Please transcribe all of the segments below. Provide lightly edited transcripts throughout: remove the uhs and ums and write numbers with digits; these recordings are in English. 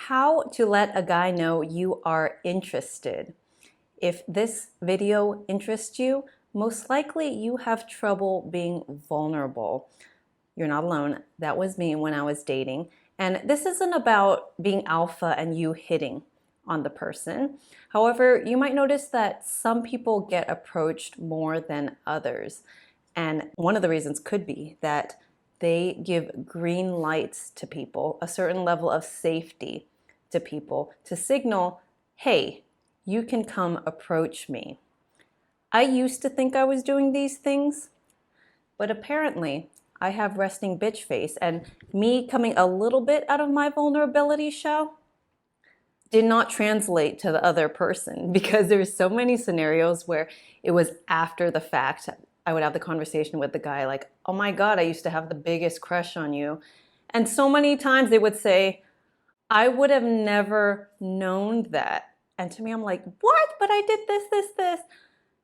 How to let a guy know you are interested. If this video interests you, most likely you have trouble being vulnerable. You're not alone. That was me when I was dating. And this isn't about being alpha and you hitting on the person. However, you might notice that some people get approached more than others. And one of the reasons could be that they give green lights to people, a certain level of safety to people to signal, hey, you can come approach me. I used to think I was doing these things, but apparently I have resting bitch face, and me coming a little bit out of my vulnerability shell did not translate to the other person, because there's so many scenarios where it was after the fact. I would have the conversation with the guy like, oh my God, I used to have the biggest crush on you. And so many times they would say, I would have never known that. And to me, I'm like, what? But I did this.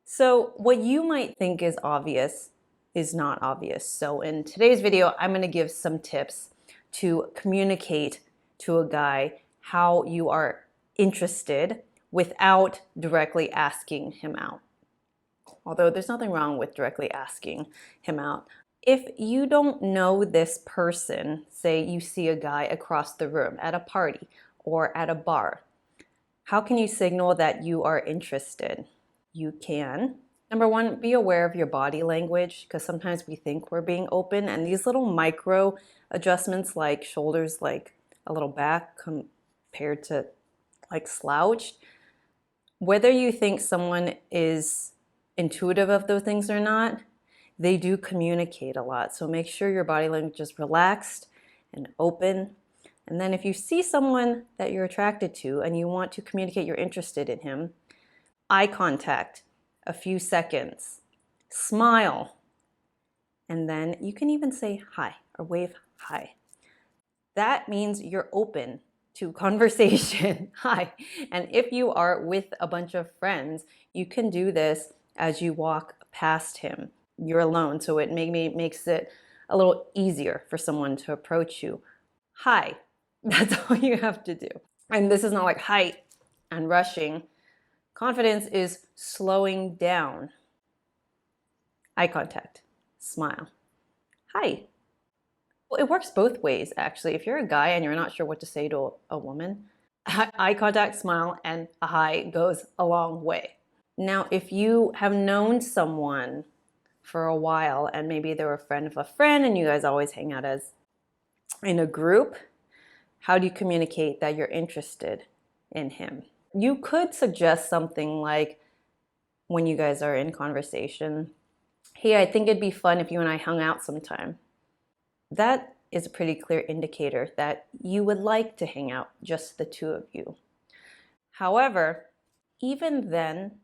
So what you might think is obvious is not obvious. So in today's video, I'm going to give some tips to communicate to a guy how you are interested without directly asking him out. Although there's nothing wrong with directly asking him out. If you don't know this person, say you see a guy across the room at a party or at a bar, how can you signal that you are interested? You can, number one, be aware of your body language, because sometimes we think we're being open, and these little micro adjustments like shoulders like a little back compared to like slouched, whether you think someone is intuitive of those things or not, they do communicate a lot. So make sure your body language is relaxed and open. And then if you see someone that you're attracted to and you want to communicate you're interested in him, eye contact, a few seconds, smile, and then you can even say hi or wave hi. That means you're open to conversation. Hi. And if you are with a bunch of friends, you can do this as you walk past him. You're alone, so it makes it a little easier for someone to approach you. Hi. That's all you have to do. And this is not like hi and rushing. Confidence is slowing down. Eye contact. Smile. Hi. Well, it works both ways, actually. If you're a guy and you're not sure what to say to a woman, eye contact, smile, and a hi goes a long way. Now, if you have known someone for a while and maybe they're a friend of a friend and you guys always hang out as in a group, how do you communicate that you're interested in him? You could suggest something like, when you guys are in conversation, hey, I think it'd be fun if you and I hung out sometime. That is a pretty clear indicator that you would like to hang out, just the two of you. However, even then,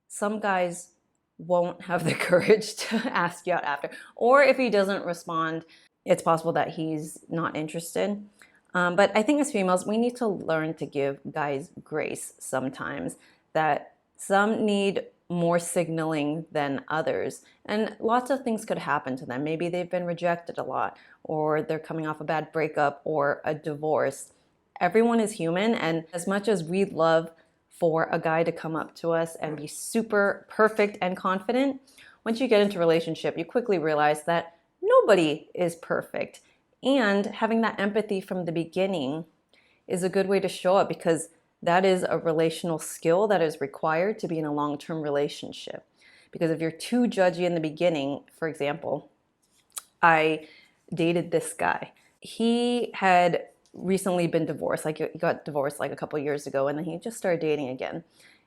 some guys won't have the courage to ask you out after. Or if he doesn't respond, it's possible that he's not interested. But I think as females, we need to learn to give guys grace sometimes, that some need more signaling than others. And lots of things could happen to them. Maybe they've been rejected a lot, or they're coming off a bad breakup or a divorce. Everyone is human, and as much as we'd love for a guy to come up to us and be super perfect and confident, once you get into a relationship, you quickly realize that nobody is perfect. And having that empathy from the beginning is a good way to show up, because that is a relational skill that is required to be in a long-term relationship. Because if you're too judgy in the beginning, for example, I dated this guy. He had recently been divorced, like he got divorced like a couple years ago, and then he just started dating again.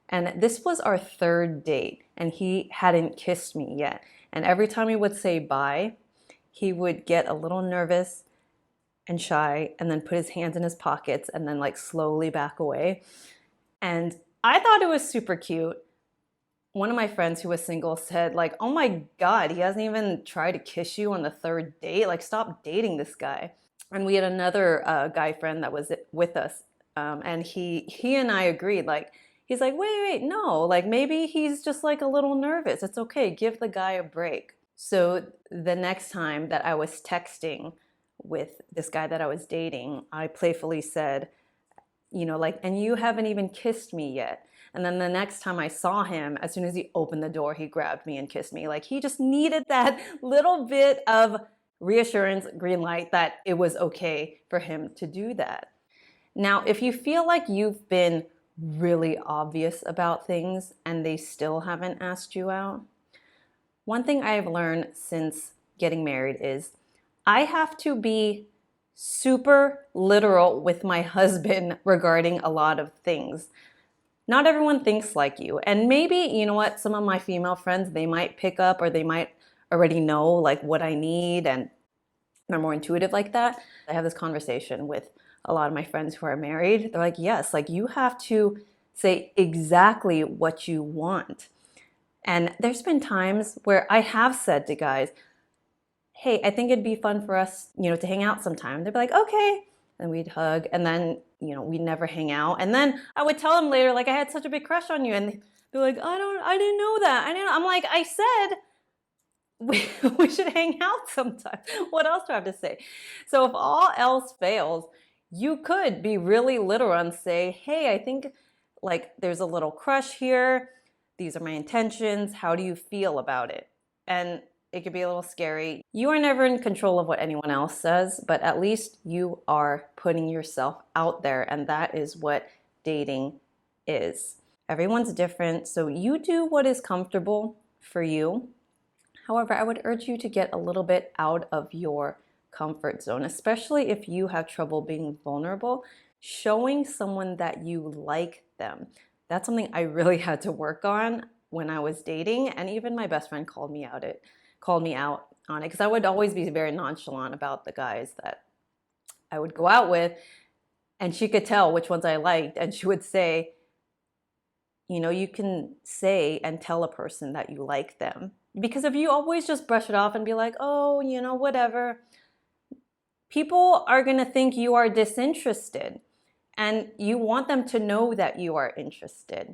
And this was our third date, and he hadn't kissed me yet. And every time he would say bye, he would get a little nervous and shy and then put his hands in his pockets and then like slowly back away. And I thought it was super cute. One of my friends who was single said like, oh my God, he hasn't even tried to kiss you on the third date. Like, stop dating this guy. And we had another guy friend that was with us. And he and I agreed, like, he's like, wait, no, like maybe he's just like a little nervous. It's okay, give the guy a break. So the next time that I was texting with this guy that I was dating, I playfully said, like, and you haven't even kissed me yet. And then the next time I saw him, as soon as he opened the door, he grabbed me and kissed me. Like, he just needed that little bit of reassurance, green light, that it was okay for him to do that. Now, if you feel like you've been really obvious about things and they still haven't asked you out, one thing I've learned since getting married is I have to be super literal with my husband regarding a lot of things. Not everyone thinks like you. And maybe, you know what, some of my female friends, they might pick up or they might already know like what I need and they're more intuitive like that. I have this conversation with a lot of my friends who are married. They're like, yes, like you have to say exactly what you want. And there's been times where I have said to guys, hey, I think it'd be fun for us, to hang out sometime. They'd be like, okay. And we'd hug and then, we'd never hang out. And then I would tell them later, like, I had such a big crush on you. And they're like, I didn't know that. I'm like, I said, we should hang out sometime. What else do I have to say? So if all else fails, you could be really literal and say, hey, I think like there's a little crush here. These are my intentions. How do you feel about it? And it could be a little scary. You are never in control of what anyone else says, but at least you are putting yourself out there, and that is what dating is. Everyone's different, so you do what is comfortable for you. However, I would urge you to get a little bit out of your comfort zone, especially if you have trouble being vulnerable, showing someone that you like them. That's something I really had to work on when I was dating, and even my best friend called me out on it because I would always be very nonchalant about the guys that I would go out with, and she could tell which ones I liked, and she would say, you can say and tell a person that you like them. Because if you always just brush it off and be like, oh, whatever, people are going to think you are disinterested. And you want them to know that you are interested.